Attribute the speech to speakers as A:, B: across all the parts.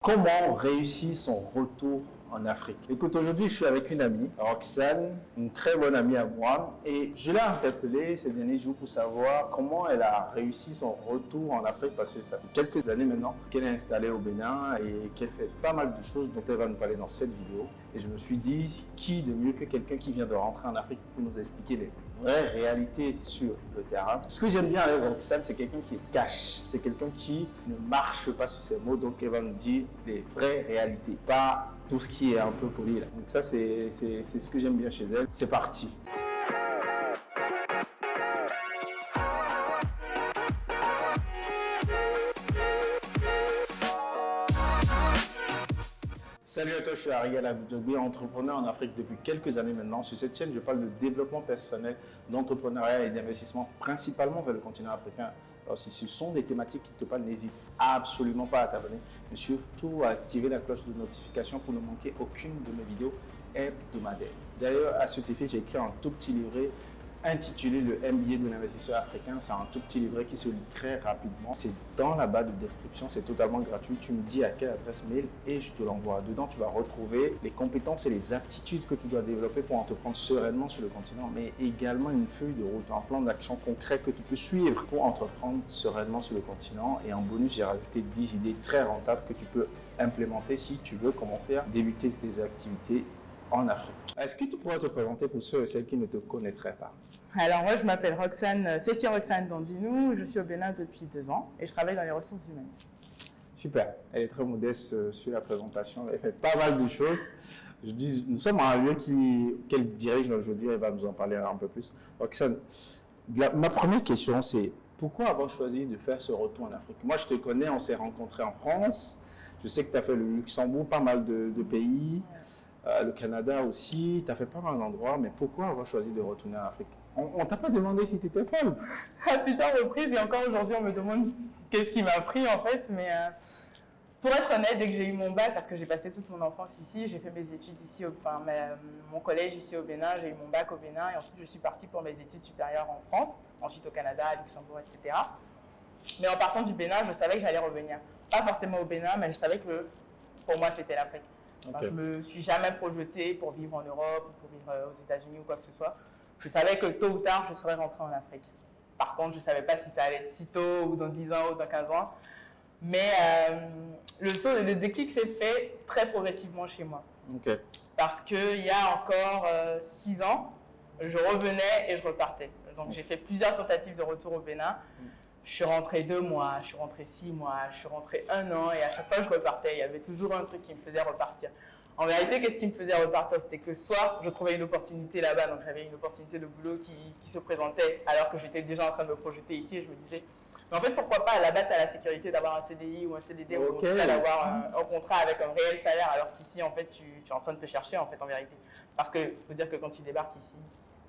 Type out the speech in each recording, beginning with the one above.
A: Comment réussir son retour en Afrique? Écoute, aujourd'hui, je suis avec une amie, Roxane, une très bonne amie à moi, et je l'ai interpellée ces derniers jours pour savoir comment elle a réussi son retour en Afrique, parce que ça fait quelques années maintenant qu'elle est installée au Bénin et qu'elle fait pas mal de choses dont elle va nous parler dans cette vidéo. Et je me suis dit, qui de mieux que quelqu'un qui vient de rentrer en Afrique pour nous expliquer les vraies réalités sur le terrain. Ce que j'aime bien avec Roxane, c'est quelqu'un qui est cash, c'est quelqu'un qui ne marche pas sur ses mots, donc elle va nous dire les vraies réalités, pas tout ce qui est un peu poli là. Donc ça, c'est ce que j'aime bien chez elle. C'est parti. Salut à toi, je suis Ariel Abidjogbi, entrepreneur en Afrique depuis quelques années maintenant. Sur cette chaîne, je parle de développement personnel, d'entrepreneuriat et d'investissement, principalement vers le continent africain. Alors, si ce sont des thématiques qui te parlent, n'hésite absolument pas à t'abonner, mais surtout à activer la cloche de notification pour ne manquer aucune de mes vidéos hebdomadaires. D'ailleurs, à cet effet, j'ai écrit un tout petit livret intitulé Le MBA de l'investisseur africain. C'est un tout petit livret qui se lit très rapidement. C'est dans la barre de description, c'est totalement gratuit. Tu me dis à quelle adresse mail et je te l'envoie. Dedans, tu vas retrouver les compétences et les aptitudes que tu dois développer pour entreprendre sereinement sur le continent, mais également une feuille de route, un plan d'action concret que tu peux suivre pour entreprendre sereinement sur le continent. Et en bonus, j'ai rajouté 10 idées très rentables que tu peux implémenter si tu veux commencer à débuter tes activités en Afrique. Est-ce que tu pourrais te présenter pour ceux et celles qui ne te connaîtraient pas?
B: Alors moi je m'appelle Roxane, Cécile Roxane Dandinou, je suis au Bénin depuis 2 ans et je travaille dans les ressources humaines.
A: Super, elle est très modeste sur la présentation, elle fait pas mal de choses. Je dis, nous sommes à un lieu qu'elle dirige aujourd'hui, elle va nous en parler un peu plus. Roxane, ma première question c'est pourquoi avoir choisi de faire ce retour en Afrique? Moi je te connais, on s'est rencontrés en France, je sais que tu as fait le Luxembourg, pas mal de pays. Le Canada aussi, tu as fait pas mal d'endroits, mais pourquoi avoir choisi de retourner en Afrique? On t'a pas demandé si tu étais folle?
B: À plusieurs reprises et encore aujourd'hui on me demande qu'est-ce qui m'a pris en fait, mais pour être honnête, dès que j'ai eu mon bac, parce que j'ai passé toute mon enfance ici, j'ai fait mes études ici, mon collège ici au Bénin, j'ai eu mon bac au Bénin et ensuite je suis partie pour mes études supérieures en France, ensuite au Canada, à Luxembourg, etc. Mais en partant du Bénin, je savais que j'allais revenir. Pas forcément au Bénin, mais je savais que pour moi c'était l'Afrique. Okay. Je ne me suis jamais projetée pour vivre en Europe ou pour vivre aux États-Unis ou quoi que ce soit. Je savais que tôt ou tard, je serais rentrée en Afrique. Par contre, je ne savais pas si ça allait être si tôt ou dans 10 ans ou dans 15 ans. Mais le déclic s'est fait très progressivement chez moi.
A: Okay.
B: Parce qu'il y a encore 6 ans, je revenais et je repartais. Donc j'ai fait plusieurs tentatives de retour au Bénin. Je suis rentrée 2 mois, je suis rentrée 6 mois, je suis rentrée 1 an et à chaque fois je repartais. Il y avait toujours un truc qui me faisait repartir. En vérité, qu'est-ce qui me faisait repartir? C'était que soit je trouvais une opportunité là-bas, donc j'avais une opportunité de boulot qui se présentait alors que j'étais déjà en train de me projeter ici et je me disais, mais en fait pourquoi pas, là-bas tu as la sécurité d'avoir un CDI ou un CDD ou en tout cas d'avoir un contrat avec un réel salaire alors qu'ici en fait tu es en train de te chercher en fait en vérité. Parce que faut dire que quand tu débarques ici,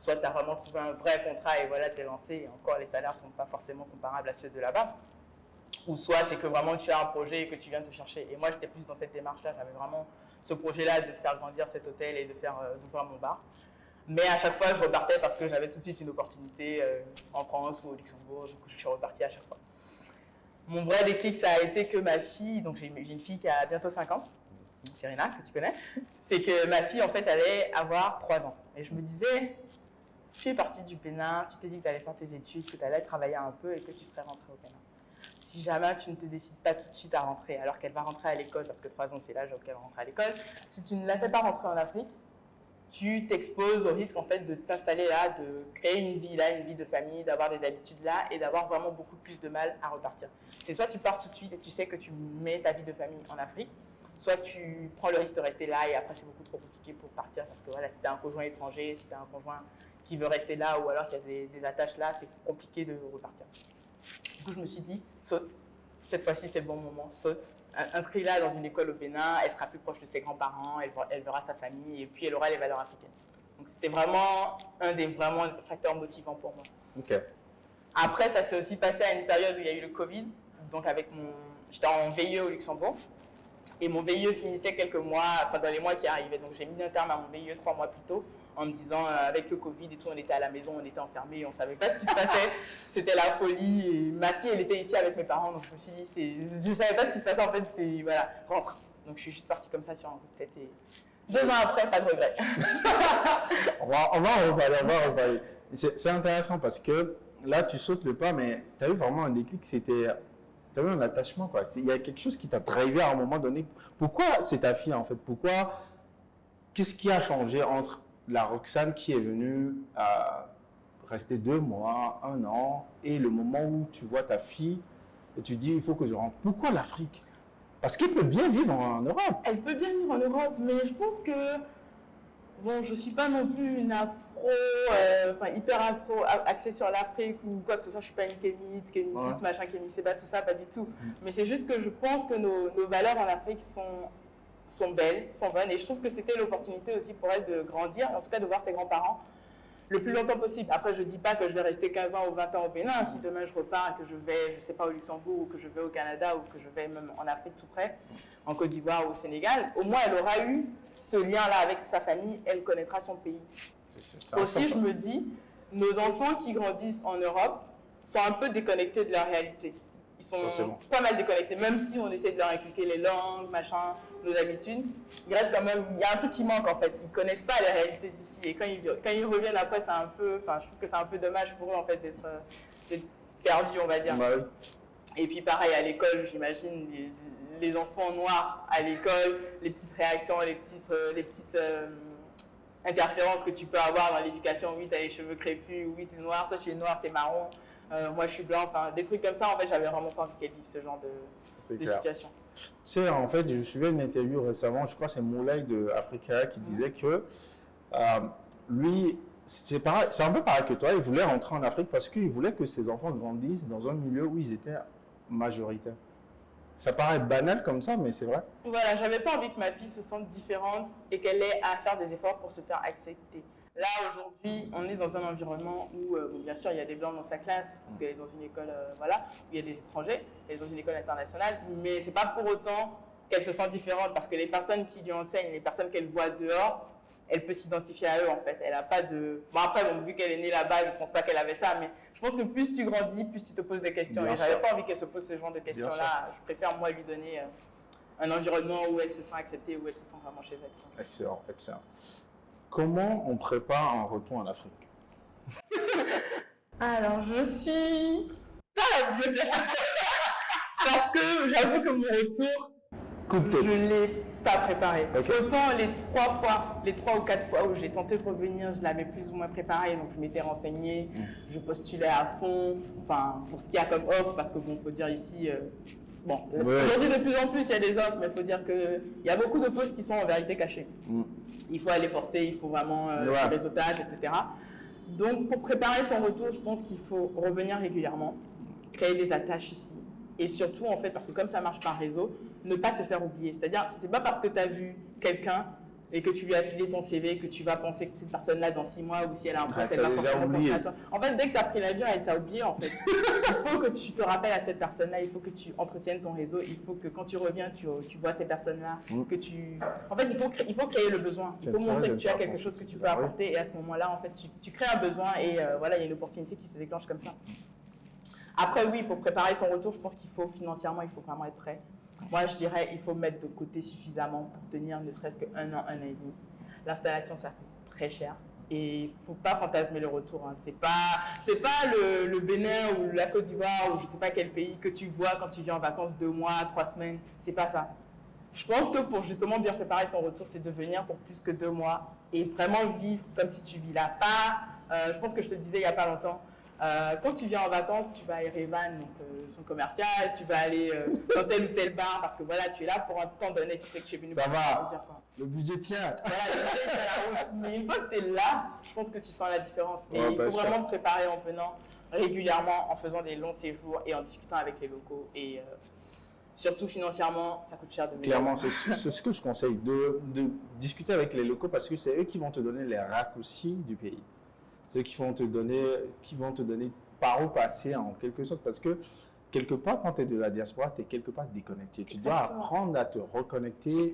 B: soit tu as vraiment trouvé un vrai contrat et voilà, tu es lancé et encore les salaires ne sont pas forcément comparables à ceux de là-bas. Ou soit c'est que vraiment tu as un projet et que tu viens te chercher. Et moi j'étais plus dans cette démarche-là, j'avais vraiment ce projet-là de faire grandir cet hôtel et d'ouvrir mon bar. Mais à chaque fois je repartais parce que j'avais tout de suite une opportunité en France ou au Luxembourg, du coup je suis repartie à chaque fois. Mon vrai déclic ça a été que ma fille, donc j'ai une fille qui a bientôt 5 ans, Serena que tu connais, c'est que ma fille en fait allait avoir 3 ans. Et je me disais, tu es partie du Bénin, tu t'es dit que tu allais faire tes études, que tu allais travailler un peu et que tu serais rentrée au Bénin. Si jamais tu ne te décides pas tout de suite à rentrer, alors qu'elle va rentrer à l'école, parce que 3 ans c'est l'âge auquel elle rentre à l'école, si tu ne la fais pas rentrer en Afrique, tu t'exposes au risque en fait de t'installer là, de créer une vie là, une vie de famille, d'avoir des habitudes là et d'avoir vraiment beaucoup plus de mal à repartir. C'est soit tu pars tout de suite et tu sais que tu mets ta vie de famille en Afrique, soit tu prends le risque de rester là et après c'est beaucoup trop compliqué pour partir parce que voilà, si tu as un conjoint étranger, si tu as un conjoint qui veut rester là ou alors qu'il y a des attaches là, c'est compliqué de repartir. Du coup, je me suis dit, saute. Cette fois-ci, c'est le bon moment, saute. Inscris-la dans une école au Bénin, elle sera plus proche de ses grands-parents, elle verra sa famille et puis elle aura les valeurs africaines. Donc, c'était vraiment un des facteurs motivants pour moi.
A: Okay.
B: Après, ça s'est aussi passé à une période où il y a eu le Covid. Donc, j'étais en VIE au Luxembourg et mon VIE finissait quelques mois, enfin dans les mois qui arrivaient. Donc, j'ai mis un terme à mon VIE 3 mois plus tôt en me disant avec le Covid et tout, on était à la maison, on était enfermés, on savait pas ce qui se passait, c'était la folie. Et ma fille, elle était ici avec mes parents, donc je me suis dit, je savais pas ce qui se passait en fait, c'est voilà, rentre. Donc je suis juste partie comme ça sur un coup de tête et 2 ans après, pas de regret.
A: On va en reparler. C'est intéressant parce que là, tu sautes le pas, mais tu as eu vraiment un déclic, tu as eu un attachement, quoi. Il y a quelque chose qui t'a drivé à un moment donné. Pourquoi c'est ta fille, en fait? Qu'est-ce qui a changé entre la Roxane qui est venue à rester 2 mois, 1 an, et le moment où tu vois ta fille et tu dis, il faut que je rentre. Pourquoi l'Afrique? Parce qu'elle peut bien vivre en Europe.
B: Elle peut bien vivre en Europe, mais je pense que, bon, je ne suis pas non plus une hyper afro, axée sur l'Afrique ou quoi que ce soit. Je ne suis pas une kémitiste, machin, kémisséba, tout ça, pas du tout. Mais c'est juste que je pense que nos valeurs en Afrique sont belles, sont bonnes. Et je trouve que c'était l'opportunité aussi pour elle de grandir, en tout cas de voir ses grands-parents le plus longtemps possible. Après, je ne dis pas que je vais rester 15 ans ou 20 ans au Bénin. Si demain je repars et que je vais, je ne sais pas, au Luxembourg ou que je vais au Canada ou que je vais même en Afrique tout près, en Côte d'Ivoire ou au Sénégal, au moins elle aura eu ce lien-là avec sa famille, elle connaîtra son pays. Aussi, je me dis, nos enfants qui grandissent en Europe sont un peu déconnectés de leur réalité. Ils sont pas mal déconnectés, même si on essaie de leur inculquer les langues, machin, nos habitudes. Il reste quand même, il y a un truc qui manque en fait. Ils ne connaissent pas les réalités d'ici. Et quand ils reviennent après, c'est un peu, je trouve que c'est un peu dommage pour eux en fait d'être perdus, on va dire.
A: Ouais.
B: Et puis pareil à l'école, j'imagine les enfants noirs à l'école, les petites réactions, les petites interférences que tu peux avoir dans l'éducation. Oui, tu as les cheveux crépus, oui, tu es noir, toi tu es noir, tu es marron. Moi je suis blanc, enfin des trucs comme ça, en fait j'avais vraiment pas envie qu'elle vive ce genre de situation.
A: Tu sais, en fait, je suivais une interview récemment, je crois que c'est Moulay de Africa qui disait que lui, c'est un peu pareil que toi, il voulait rentrer en Afrique parce qu'il voulait que ses enfants grandissent dans un milieu où ils étaient majoritaires. Ça paraît banal comme ça, mais c'est vrai.
B: Voilà, j'avais pas envie que ma fille se sente différente et qu'elle ait à faire des efforts pour se faire accepter. Là, aujourd'hui, on est dans un environnement où, bien sûr, il y a des Blancs dans sa classe, parce qu'elle est dans une école, où il y a des étrangers, elle est dans une école internationale, mais c'est pas pour autant qu'elle se sent différente, parce que les personnes qui lui enseignent, les personnes qu'elle voit dehors, elle peut s'identifier à eux, en fait. Elle n'a pas de... Bon, après, vu qu'elle est née là-bas, je ne pense pas qu'elle avait ça, mais je pense que plus tu grandis, plus tu te poses des questions. Et je n'avais pas envie qu'elle se pose ce genre de questions-là. Je préfère, moi, lui donner un environnement où elle se sent acceptée, où elle se sent vraiment chez elle.
A: Excellent, excellent. Comment on prépare un retour en Afrique?
B: Alors, je suis pas la mieux placée pour ça, parce que j'avoue que mon retour, je ne l'ai pas préparé. Okay. Autant les 3 ou 4 fois où j'ai tenté de revenir, je l'avais plus ou moins préparé, donc je m'étais renseignée, je postulais à fond, enfin, pour ce qu'il y a comme offre, parce que bon, faut dire ici... aujourd'hui de plus en plus il y a des offres, mais il faut dire qu'il y a beaucoup de postes qui sont en vérité cachés. Il faut aller forcer, il faut vraiment du réseautage, etc. Donc pour préparer son retour, je pense qu'il faut revenir régulièrement, créer des attaches ici. Et surtout, en fait, parce que comme ça marche par réseau, ne pas se faire oublier. C'est-à-dire, c'est pas parce que tu as vu quelqu'un et que tu lui as filé ton CV que tu vas penser que cette personne-là, dans 6 mois, ou si elle a un poste, elle va forcément penser à toi. En fait, dès que tu as pris l'avion, elle t'a oublié, en fait. Il faut que tu te rappelles à cette personne-là, il faut que tu entretiennes ton réseau, il faut que quand tu reviens, tu vois ces personnes-là, que tu... En fait, il faut créer le besoin. Il faut montrer que tu as quelque chose que tu peux apporter, et à ce moment-là, en fait, tu crées un besoin, et voilà, il y a une opportunité qui se déclenche comme ça. Après, oui, pour préparer son retour, je pense qu'il faut, financièrement, il faut vraiment être prêt. Moi, je dirais il faut mettre de côté suffisamment pour tenir ne serait-ce qu'un an, 1 an et demi. L'installation, ça coûte très cher. Et il ne faut pas fantasmer le retour. Hein. C'est pas le Bénin ou la Côte d'Ivoire ou je ne sais pas quel pays que tu vois quand tu viens en vacances 2 mois, 3 semaines. C'est pas ça. Je pense que pour justement bien préparer son retour, c'est de venir pour plus que 2 mois et vraiment vivre comme si tu vis là. Je pense que je te le disais il n'y a pas longtemps. Quand tu viens en vacances, tu vas à Erevan, donc son commercial, tu vas aller dans tel ou tel bar parce que voilà, tu es là pour un temps donné, tu sais que tu es venu
A: pour faire plaisir. Le budget tient.
B: Voilà, le budget tient la route. Mais une fois que tu es là, je pense que tu sens la différence. Et il faut vraiment te préparer en venant régulièrement, en faisant des longs séjours et en discutant avec les locaux. Et surtout financièrement, ça coûte cher de venir.
A: Clairement, c'est ce que je conseille, de discuter avec les locaux parce que c'est eux qui vont te donner les raccourcis du pays. Ceux qui vont te donner par où passer en quelque sorte, parce que quelque part, quand tu es de la diaspora, tu es quelque part déconnecté. Tu dois apprendre à te reconnecter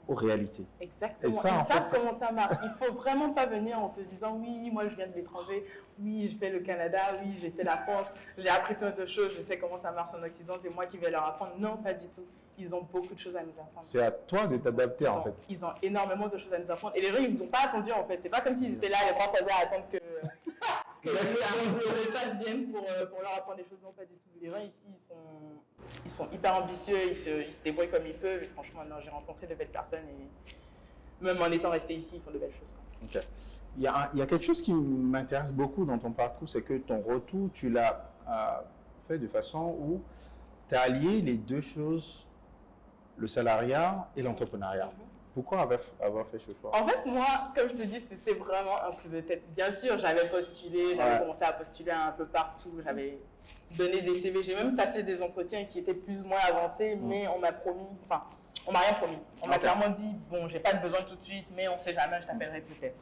A: aux réalités.
B: Exactement.
A: Et ça,
B: Ils
A: en
B: savent
A: fait,
B: comment ça marche. Il faut vraiment pas venir en te disant oui, moi je viens de l'étranger, oui, je fais le Canada, oui, j'ai fait la France, j'ai appris plein de choses, je sais comment ça marche en Occident, c'est moi qui vais leur apprendre. Non, pas du tout. Ils ont beaucoup de choses à nous apprendre.
A: c'est à toi de t'adapter en fait.
B: Ils ont énormément de choses à nous apprendre. Et les gens, ils ne nous ont pas attendu en fait. C'est pas comme s'ils étaient là, les bras croisés à attendre que les résultats viennent pour leur apprendre des choses. Non, pas du tout. Les gens ici, ils sont hyper ambitieux, ils se débrouillent comme ils peuvent. Et franchement, non, j'ai rencontré de belles personnes et même en étant resté ici, ils font de belles choses.
A: Ok. Il y a quelque chose qui m'intéresse beaucoup dans ton parcours, c'est que ton retour, tu l'as fait de façon où tu as allié les deux choses, le salariat et l'entrepreneuriat. Pourquoi avoir fait ce choix?
B: En fait, moi, comme je te dis, c'était vraiment un coup de tête. Bien sûr, j'avais postulé, j'avais commencé à postuler un peu partout, j'avais donné des CV, j'ai même passé des entretiens qui étaient plus ou moins avancés, mais on m'a promis, enfin, on m'a rien promis. On m'a clairement dit, bon, j'ai pas de besoin tout de suite, mais on sait jamais, je t'appellerai peut-être.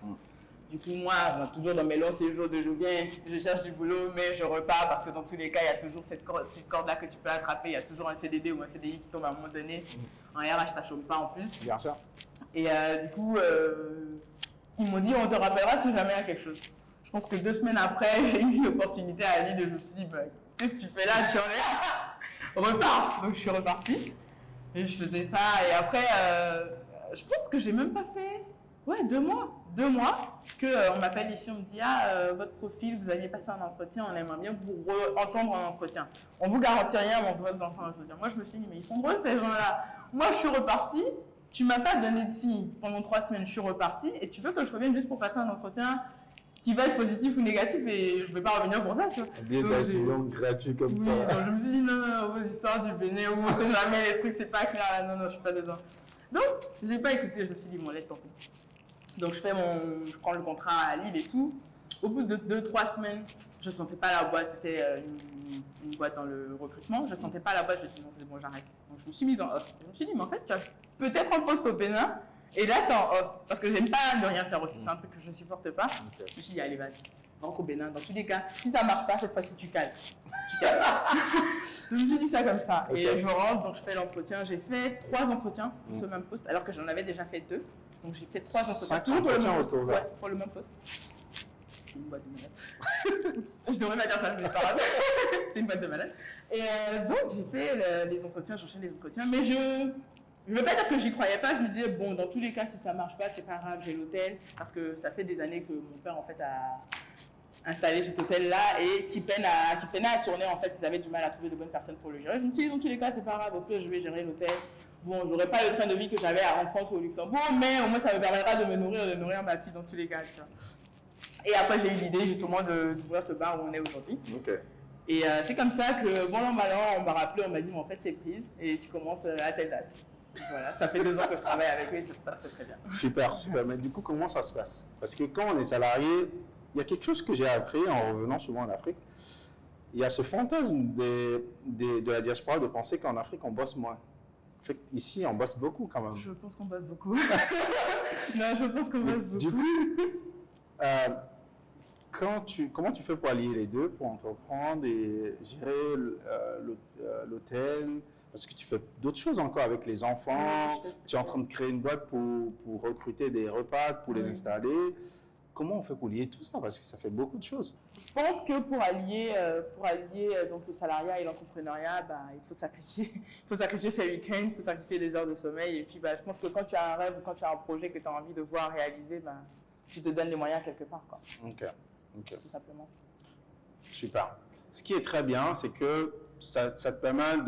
B: Du coup, moi, toujours dans mes longs séjours de je viens, je cherche du boulot, mais je repars parce que dans tous les cas, il y a toujours cette corde-là que tu peux attraper. Il y a toujours un CDD ou un CDI qui tombe à un moment donné. En RH, ça ne chôme pas en plus.
A: Bien sûr.
B: Et du coup, ils m'ont dit, on te rappellera si jamais il y a quelque chose. Je pense que 2 semaines après, j'ai eu une opportunité à Lille et je me suis dit, bah, qu'est-ce que tu fais là? Tu en es là? Repars. Donc, je suis repartie et je faisais ça. Et après, je pense que j'ai même pas fait... Ouais, 2 mois. 2 mois qu'on m'appelle ici, on me dit votre profil, vous aviez passé un entretien, on aimerait bien vous entendre en entretien. On vous garantit rien, mais on veut vous entendre en entretien. Moi, je me suis dit, mais ils sont drôles ces gens-là. Moi, je suis repartie, tu m'as pas donné de signe pendant 3 semaines, je suis repartie, et tu veux que je revienne juste pour passer un entretien qui va être positif ou négatif, et je ne vais pas revenir pour ça, tu vois.
A: Bien d'être gratuit comme ça.
B: Donc je me suis dit, non, vos histoires du Bénin, où on sait jamais les trucs, c'est pas clair là, non, je suis pas dedans. Donc, j'ai pas écouté, je me suis dit, bon, laisse tomber. Donc je prends le contrat à Lille et tout. Au bout de 2-3 semaines, je sentais pas la boîte, c'était une boîte dans le recrutement, je sentais pas la boîte, je me suis dit bon, j'arrête. Donc je me suis mise en off. Je me suis dit mais en fait tu as peut-être un poste au Bénin et là tu es en off parce que j'aime pas ne rien faire aussi, c'est un truc que je supporte pas. Je me suis dit allez vas-y, rentre au Bénin. Dans tous les cas, si ça marche pas cette fois-ci tu cales. Je me suis dit ça comme ça et je rentre, donc je fais l'entretien. J'ai fait 3 entretiens pour ce même poste alors que j'en avais déjà fait 2. Donc j'ai fait 3 entretiens.
A: Toujours pour le même poste.
B: Ouais, pour le même poste. C'est une boîte de malade. Je devrais pas dire ça, mais c'est pas grave. C'est une boîte de malade. Et donc j'ai fait les entretiens, j'enchaîne les entretiens, mais je ne veux pas dire que j'y croyais pas. Je me disais bon, dans tous les cas, si ça marche pas, c'est pas grave, j'ai l'hôtel, parce que ça fait des années que mon père en fait a installé cet hôtel-là et qui peinait à tourner en fait. Ils avaient du mal à trouver de bonnes personnes pour le gérer. Je me dis dans tous les cas, c'est pas grave. Au pire, je vais gérer l'hôtel. Bon, j'aurai pas le train de vie que j'avais en France ou au Luxembourg, mais au moins ça me permettra de me nourrir, de nourrir ma fille dans tous les cas. Tu vois. Et après, j'ai eu l'idée justement d'ouvrir ce bar où on est aujourd'hui.
A: Okay.
B: Et c'est comme ça que, bon an, mal an, on m'a rappelé, on m'a dit, mais en fait, c'est prise et tu commences à telle date. Voilà, ça fait 2 ans que je travaille avec eux et ça se passe très très bien.
A: Super, super. Mais du coup, comment ça se passe? Parce que quand on est salarié, il y a quelque chose que j'ai appris en revenant souvent en Afrique. Il y a ce fantasme de la diaspora de penser qu'en Afrique, on bosse moins. Ici, on bosse beaucoup quand même.
B: Je pense qu'on bosse beaucoup. Non, je pense qu'on bosse beaucoup.
A: Du coup, comment tu fais pour allier les deux, pour entreprendre et gérer l'hôtel? Parce que tu fais d'autres choses encore avec les enfants. Tu es en train de créer une boîte pour recruter des repas, pour les installer. Comment on fait pour lier tout ça? Parce que ça fait beaucoup de choses.
B: Je pense que pour allier donc le salariat et l'entrepreneuriat, il faut sacrifier ses week-ends, il faut sacrifier des heures de sommeil. Et puis, je pense que quand tu as un rêve ou quand tu as un projet que tu as envie de voir réaliser, tu te donnes les moyens quelque part, quoi.
A: Ok.
B: Tout simplement.
A: Super. Ce qui est très bien, c'est que ça te permet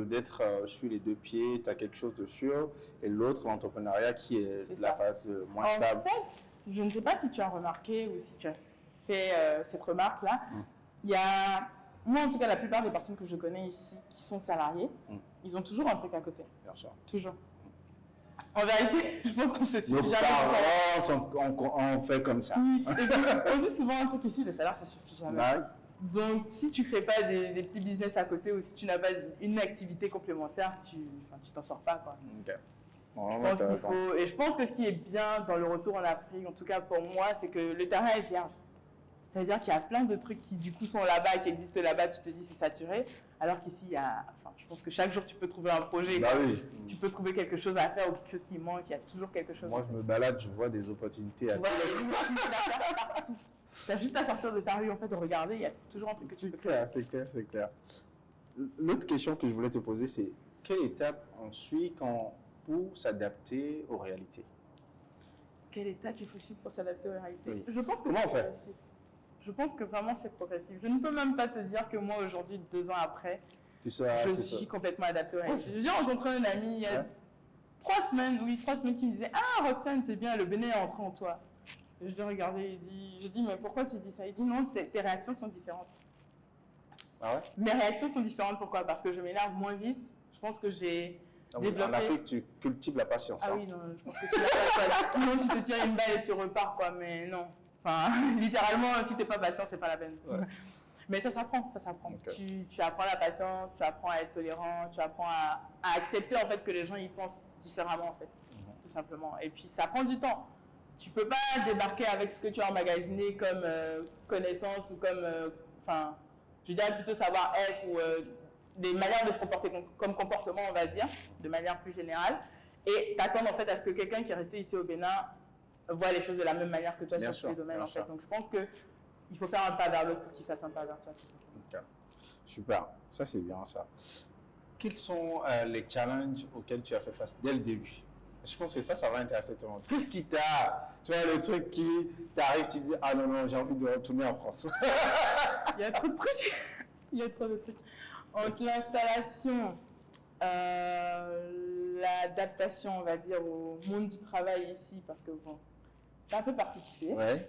A: d'être sur les 2 pieds, tu as quelque chose de sûr, et l'autre, l'entrepreneuriat, qui est la phase moins stable.
B: En fait, je ne sais pas si tu as remarqué ou si tu as fait cette remarque-là. Il y a, moi en tout cas, la plupart des personnes que je connais ici qui sont salariées, ils ont toujours un truc à côté.
A: Bien sûr.
B: Toujours. En vérité, je pense qu'on se suffit
A: jamais. On fait comme ça.
B: Oui, et puis, on dit souvent un truc ici, le salaire, ça suffit jamais.
A: Ouais.
B: Donc, si tu ne crées pas des petits business à côté ou si tu n'as pas une activité complémentaire, tu t'en sors pas, quoi.
A: Okay.
B: Et je pense que ce qui est bien dans le retour en Afrique, en tout cas pour moi, c'est que le terrain est vierge. C'est-à-dire qu'il y a plein de trucs qui du coup sont là-bas, qui existent là-bas, tu te dis c'est saturé, alors qu'ici, je pense que chaque jour tu peux trouver un projet,
A: Bah oui.
B: tu peux trouver quelque chose à faire ou quelque chose qui manque, il y a toujours quelque chose.
A: Moi, je me balade, je vois des opportunités à
B: Ouais, il y a des opportunités d'affaires partout. Tu as juste à sortir de ta rue en fait, de regarder, il y a toujours un truc que tu peux faire.
A: C'est clair. L'autre question que je voulais te poser, c'est quelle étape on suit pour s'adapter aux réalités?
B: Quelle étape il faut suivre pour s'adapter aux réalités?
A: Oui.
B: Je pense que
A: Comment
B: c'est
A: on fait?
B: progressif. Je pense que vraiment c'est progressif. Je ne peux même pas te dire que moi aujourd'hui, 2 ans après, je suis complètement adaptée aux réalités. J'ai rencontré un ami il y a 3 semaines, qui me disait « Ah Roxane, c'est bien, le Bénin est entré en toi ». Je l'ai regardé, je dis « Mais pourquoi tu dis ça ?» Il dit « Non, tes réactions sont différentes. »
A: Ah ouais?
B: Mes réactions sont différentes, pourquoi? Parce que je m'énerve moins vite. Je pense que j'ai développé...
A: En Afrique, tu cultives la patience.
B: Ah oui, non, je pense que tu l'as pas. Sinon, tu te tires une balle et tu repars, quoi. Mais non. Enfin, littéralement, si t'es pas patient, c'est pas la peine.
A: Ouais.
B: Mais ça s'apprend, Okay. Tu apprends la patience, tu apprends à être tolérant, tu apprends à accepter, en fait, que les gens, ils pensent différemment, en fait. Tout simplement. Et puis, ça prend du temps. Tu peux pas débarquer avec ce que tu as emmagasiné comme connaissance ou comme... Enfin, je dirais plutôt savoir-être ou... des manières de se comporter comme comportement, on va dire, de manière plus générale, et t'attendre en fait à ce que quelqu'un qui est resté ici au Bénin voit les choses de la même manière que toi sur tous les domaines en fait. Donc je pense qu'il faut faire un pas vers l'autre pour qu'il fasse un pas vers toi.
A: Okay. Super, ça c'est bien ça. Quels sont les challenges auxquels tu as fait face dès le début? Je pense que ça va intéresser tout le monde. Qu'est-ce qui tu vois, le truc qui t'arrive, tu dis, ah non, j'ai envie de retourner en France.
B: Il y a trop de trucs. Il y a trop de trucs. Entre l'installation, l'adaptation, on va dire, au monde du travail ici, parce que bon, c'est un peu particulier.
A: Ouais.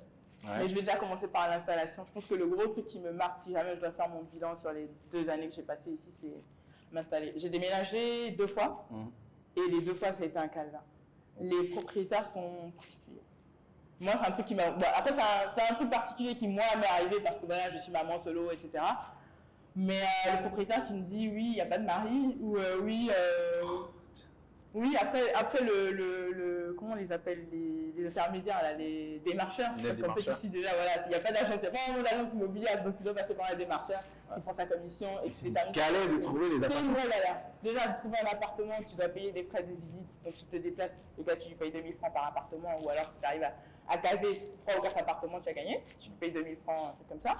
B: Mais je vais déjà commencer par l'installation. Je pense que le gros truc qui me marque, si jamais je dois faire mon bilan sur les 2 années que j'ai passées ici, c'est m'installer. J'ai déménagé 2 fois, et les 2 fois, ça a été un calvaire. Les propriétaires sont particuliers. Moi, c'est un truc qui m'a... Bon, après, c'est un truc particulier qui, moi, m'est arrivé parce que voilà, je suis maman solo, etc. Mais le propriétaire qui me dit oui, il n'y a pas de mari, ou oui, après comment on les appelle, les intermédiaires, là, les démarcheurs. Parce qu'en fait, ici, déjà, voilà, il n'y a pas d'agence, il n'y a pas vraiment d'agence immobilière, donc tu dois passer par un démarcheur qui prend sa commission. Et
A: c'est galère de trouver les appartements.
B: C'est une vraie galère. Déjà, de trouver un appartement, tu dois payer des frais de visite, donc tu te déplaces, le gars, tu lui payes 2000 francs par appartement, ou alors si tu arrives à caser 3 ou 4 appartements, tu as gagné, tu lui payes 2000 francs, un truc comme ça.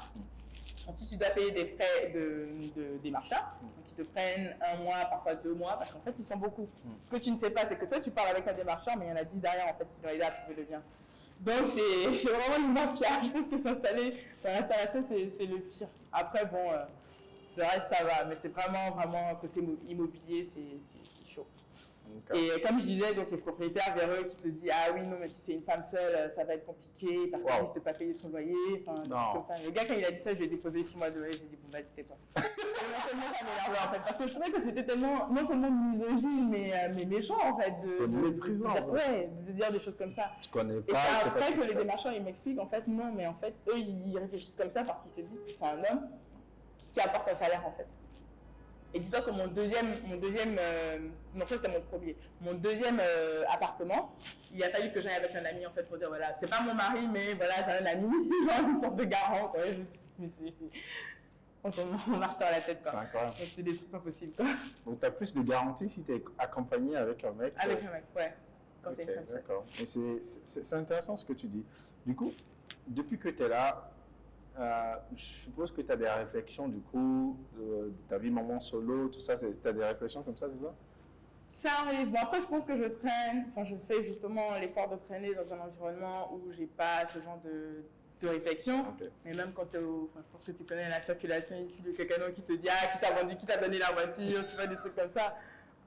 B: Ensuite, tu dois payer des frais de démarcheurs, donc ils te prennent 1 mois, parfois 2 mois, parce qu'en fait, ils sont beaucoup. Ce que tu ne sais pas, c'est que toi, tu parles avec un démarcheur, mais il y en a 10 derrière, en fait, qui vont aider à trouver le bien. Donc, c'est vraiment une mafia. Je pense que s'installer dans l'installation, c'est le pire. Après, bon, le reste, ça va, mais c'est vraiment côté immobilier, c'est chaud. Et comme je disais, donc les propriétaires vers eux qui te disent ah oui non mais si c'est une femme seule ça va être compliqué parce qu'elle risque de pas payer son loyer, enfin comme ça. Le gars quand il a dit ça je lui ai déposé 6 mois de loyer, j'ai dit bon vas-y tais-toi. Tellement ça m'énervait en fait parce que je trouvais que c'était tellement non seulement misogyne mais méchant en fait.
A: C'était méprisant.
B: Ouais, de dire des choses comme ça.
A: Tu connais pas.
B: Et c'est après que les démarcheurs ils m'expliquent en fait non mais en fait eux ils réfléchissent comme ça parce qu'ils se disent que c'est un homme qui apporte un salaire en fait. Et dis-toi que mon deuxième non ça c'était mon premier, mon deuxième appartement, il a fallu que j'aille avec un ami en fait pour dire voilà, c'est pas mon mari mais voilà j'ai un ami, genre une sorte de garant quoi. Mais on marche sur la tête quoi.
A: C'est incroyable.
B: Donc c'est des trucs pas possibles quoi.
A: Donc tu as plus de garantie si tu es accompagné avec un mec.
B: Avec un mec, ouais. Quand
A: okay,
B: t'es une femme seule.
A: D'accord. Et c'est intéressant ce que tu dis. Du coup, depuis que tu es là, je suppose que tu as des réflexions du coup de ta vie maman solo, tout ça, tu as des réflexions comme ça, c'est ça?
B: Ça arrive. Bon, après, je pense que je fais justement l'effort de traîner dans un environnement où j'ai pas ce genre de réflexion. Okay. Mais même quand je pense que tu connais la circulation ici de quelqu'un qui te dit ah, qui t'a donné la voiture, tu vois, des trucs comme ça.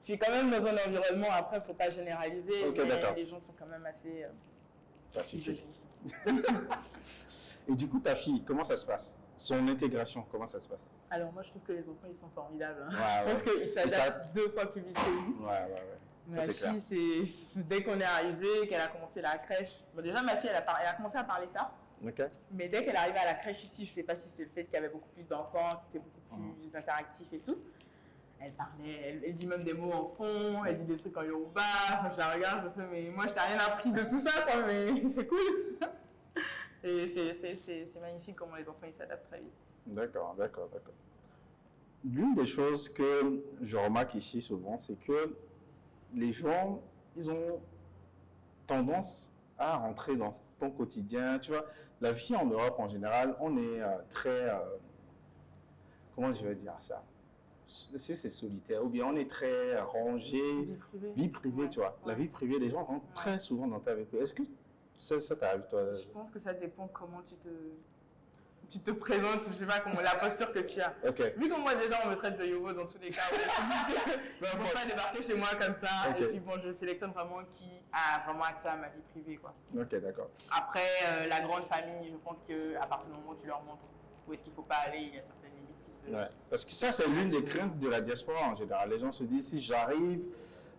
B: Je suis quand même dans un environnement, après, il ne faut pas généraliser, okay, mais les gens sont quand même assez
A: particuliers. Et du coup, ta fille, comment ça se passe? Son intégration, comment ça se passe?
B: Alors, moi, je trouve que les enfants, ils sont formidables. Hein.
A: Ouais,
B: parce qu'ils s'adaptent 2 fois plus vite que nous.
A: Ouais. Ça,
B: ma fille, dès qu'on est arrivé, qu'elle a commencé la crèche. Bon, déjà, ma fille, elle a commencé à parler tard.
A: Okay.
B: Mais dès qu'elle est arrivée à la crèche ici, je ne sais pas si c'est le fait qu'il y avait beaucoup plus d'enfants, que c'était beaucoup plus interactif et tout. Elle parlait, elle dit même des mots en fond, elle dit des trucs en yoruba. Je la regarde, je fais, mais moi, je t'ai rien appris de tout ça, quoi, mais c'est cool. Et c'est magnifique comment les enfants ils s'adaptent très vite.
A: D'accord. L'une des choses que je remarque ici souvent, c'est que les gens, ils ont tendance à rentrer dans ton quotidien. Tu vois, la vie en Europe en général, on est très, comment je vais dire ça? C'est solitaire, ou bien on est très rangé. Vie privée,
B: ouais,
A: tu vois. La vie privée, les gens rentrent très souvent dans ta vie privée. Est-ce que ça t'arrive, toi?
B: Je pense que ça dépend comment tu te présentes, je sais pas, comment, la posture que tu as.
A: Ok.
B: Vu que moi déjà on me traite de yobo dans tous les cas, je ne peux pas débarquer chez moi comme ça.
A: Ok.
B: Et puis bon, je sélectionne vraiment qui a vraiment accès à ma vie privée, quoi.
A: Ok, d'accord.
B: Après, la grande famille, je pense qu'à partir du moment où tu leur montres où est-ce qu'il ne faut pas aller, il y a certaines limites qui se...
A: Ouais. Parce que ça, c'est l'une des craintes de la diaspora en général. Les gens se disent, si j'arrive,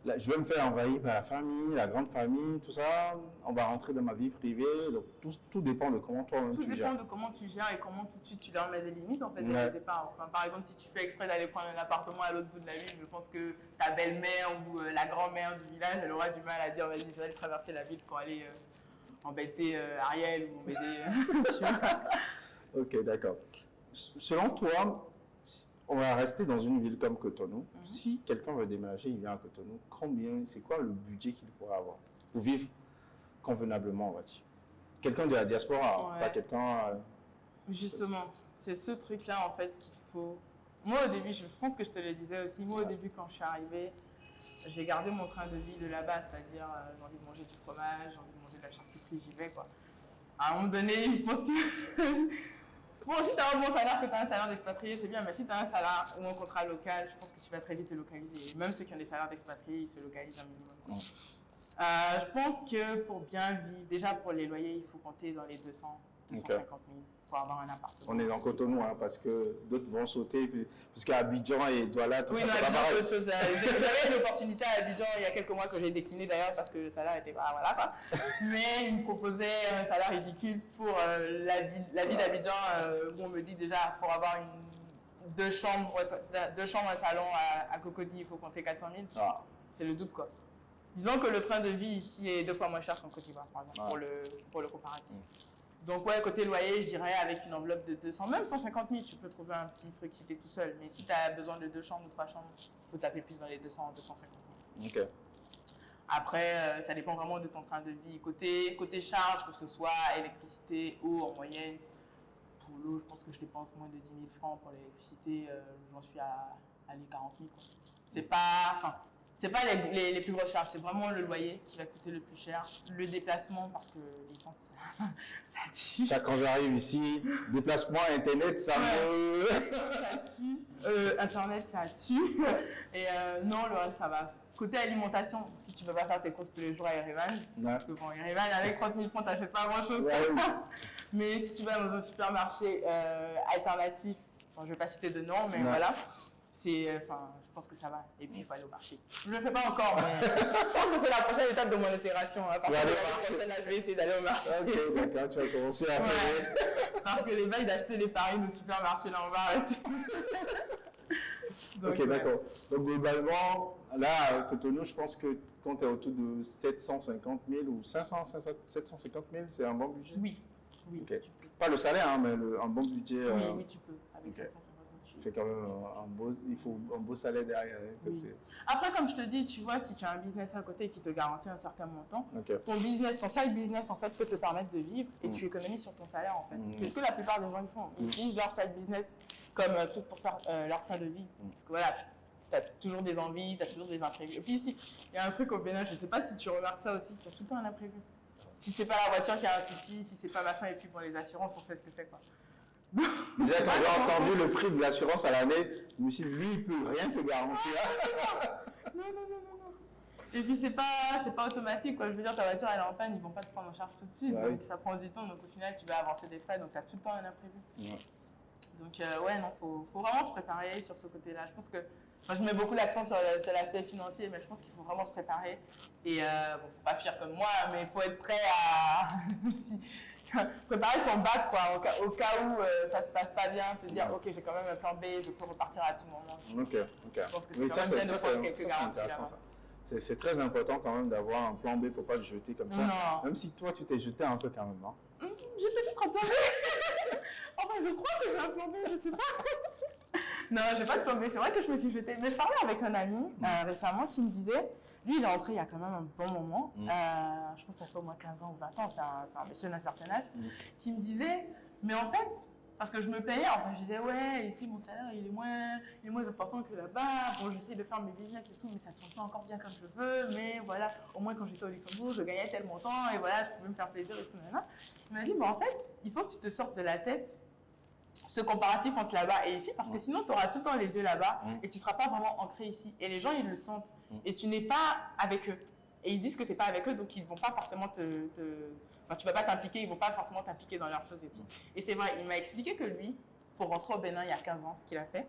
A: là, je vais me faire envahir par la famille, la grande famille, tout ça, on va rentrer dans ma vie privée. Donc, tout dépend de comment toi-même tu
B: Tout
A: gères.
B: dépend de comment tu gères et comment tout de suite tu leur mets des limites en fait dès
A: Ouais.
B: le départ. Enfin, par exemple, si tu fais exprès d'aller prendre un appartement à l'autre bout de la ville, je pense que ta belle-mère ou la grand-mère du village, elle aura du mal à dire vas-y, je vais aller traverser la ville pour aller embêter Ariel ou embêter... tu vois.
A: Ok, d'accord. Selon toi, on va rester dans une ville comme Cotonou. Si quelqu'un veut déménager, il vient à Cotonou, c'est quoi le budget qu'il pourra avoir pour vivre convenablement, on va dire? Quelqu'un de la diaspora,
B: Ouais.
A: pas quelqu'un...
B: Justement, c'est ce truc-là en fait qu'il faut. Moi au début, je pense que je te le disais aussi, moi au début quand je suis arrivée, j'ai gardé mon train de vie de là-bas, c'est-à-dire j'ai envie de manger du fromage, j'ai envie de manger de la charcuterie, j'y vais quoi. À un moment donné, je pense que. Bon, si tu as un bon salaire, que tu as un salaire d'expatrié, c'est bien, mais si tu as un salaire ou un contrat local, je pense que tu vas très vite te localiser. Même ceux qui ont des salaires d'expatriés, ils se localisent un minimum.
A: Ouais.
B: Je pense que pour bien vivre, déjà pour les loyers, il faut compter dans les 200, 250 000 pour avoir un appartement.
A: On est dans Cotonou, hein, parce que d'autres vont sauter, parce qu'à Abidjan et Douala, tout
B: Oui,
A: ça,
B: non,
A: c'est pas
B: Abidjan,
A: pareil.
B: c'est autre chose. J'avais une opportunité à Abidjan il y a quelques mois que j'ai décliné d'ailleurs parce que le salaire était pas voilà quoi. Mais ils me proposaient un salaire ridicule pour la vie d'Abidjan où on me dit déjà pour avoir deux chambres, un salon à Cocody, il faut compter 400 000.
A: Ah.
B: C'est le double quoi. Disons que le train de vie ici est 2 fois moins cher qu'en Côte d'Ivoire par exemple pour le comparatif. Donc ouais, côté loyer, je dirais avec une enveloppe de 200, même 150 000, tu peux trouver un petit truc si tu es tout seul. Mais si tu as besoin de 2 chambres ou 3 chambres, il faut taper plus dans les 200, 250 000.
A: Ok.
B: Après, ça dépend vraiment de ton train de vie. Côté charge, que ce soit électricité, eau en moyenne, pour l'eau, je pense que je dépense moins de 10 000 francs pour l'électricité. J'en suis à les 40 000. C'est pas les plus grosses charges, c'est vraiment le loyer qui va coûter le plus cher. Le déplacement, parce que l'essence, ça tue.
A: Ça, quand j'arrive ici, déplacement, Internet, ça me...
B: Ça tue. Internet, ça tue. Et non, le reste, ça va. Côté alimentation, si tu ne peux pas faire tes courses tous les jours à Yerevan, parce que bon, Yerevan, avec 30 000 francs, tu n'achètes pas grand-chose.
A: Ouais, oui.
B: Mais si tu vas dans un supermarché alternatif, bon, je ne vais pas citer de nom, mais
A: Ouais.
B: voilà. Je pense que ça va. Et puis, il faut aller au marché. Je ne le fais pas encore, mais je pense que c'est la prochaine étape de mon opération. À partir de l'année prochaine, là, je vais essayer d'aller au marché.
A: Ok, d'accord, tu vas commencer à faire...
B: Ouais. Parce que les bails d'acheter les farines au supermarché, là, on va arrêter. Donc,
A: Ok, d'accord. Donc, globalement, là, à Cotonou, je pense que quand tu es autour de 750 000 ou 750 000, c'est un bon budget?
B: Oui.
A: Ok. Pas le salaire, hein, mais un bon budget.
B: Oui, tu peux. Avec 750 000.
A: Tu fais quand même il faut un beau salaire derrière. Que
B: Oui. Après, comme je te dis, tu vois, si tu as un business à côté qui te garantit un certain montant, ton side business, en fait, peut te permettre de vivre et tu économises sur ton salaire, en fait. C'est ce que la plupart des gens ils font. Ils utilisent leur side business comme un truc pour faire leur train de vie. Parce que voilà, tu as toujours des envies, tu as toujours des imprévus. Et puis ici, il y a un truc au Bénin, je ne sais pas si tu remarques ça aussi, tu as tout le temps un imprévu. Si c'est pas la voiture qui a un souci, si c'est pas machin, et puis pour les assurances, on sait ce que c'est, quoi.
A: Déjà, quand j'ai entendu le prix de l'assurance à l'année, je me suis dit, lui, il peut rien te garantir.
B: Non. Et puis c'est pas automatique, quoi. Je veux dire, ta voiture elle est en panne, ils vont pas te prendre en charge tout de suite.
A: Ouais.
B: Donc ça prend du temps, donc au final tu vas avancer des frais, donc tu as tout le temps un imprévu.
A: Ouais.
B: Donc ouais, non, faut vraiment se préparer sur ce côté-là. Je pense que je mets beaucoup l'accent sur l'aspect financier, mais je pense qu'il faut vraiment se préparer. Et bon, faut pas fuir comme moi, mais il faut être prêt à préparer son bac, quoi, au cas où ça se passe pas bien, te dire ok, j'ai quand même un plan B, je peux repartir à tout moment.
A: Ok.
B: Je pense que c'est quand même bien de prendre quelques garanties là-bas.
A: C'est très important quand même d'avoir un plan B, il ne faut pas le jeter comme ça.
B: Non.
A: Même si toi, tu t'es jeté un peu quand même, non?
B: j'ai peut-être un plomber. Enfin, je crois que j'ai un plomber, je sais pas. Non, j'ai pas de plomber. C'est vrai que je me suis jetée. Mais je parlais avec un ami récemment qui me disait, lui, il est entré il y a quand même un bon moment. Je pense que ça fait au moins 15 ans ou 20 ans. C'est un monsieur d'un certain âge qui me disait, mais en fait, parce que je me payais, enfin, je disais, ouais, ici, mon salaire, il est moins important que là-bas. Bon, j'essaie de faire mes business et tout, mais ça ne tourne pas encore bien comme je veux. Mais voilà, au moins, quand j'étais au Luxembourg, je gagnais tel montant et voilà, je pouvais me faire plaisir et tout. Il m'a dit, mais en fait, il faut que tu te sortes de la tête ce comparatif entre là-bas et ici, parce que sinon, tu auras tout le temps les yeux là-bas et tu ne seras pas vraiment ancré ici. Et les gens, ils le sentent. Et tu n'es pas avec eux. Et ils se disent que tu n'es pas avec eux, donc ils ne vont pas forcément Enfin, tu ne vas pas t'impliquer, ils ne vont pas forcément t'impliquer dans leurs choses et tout. Et c'est vrai, il m'a expliqué que lui, pour rentrer au Bénin il y a 15 ans, ce qu'il a fait,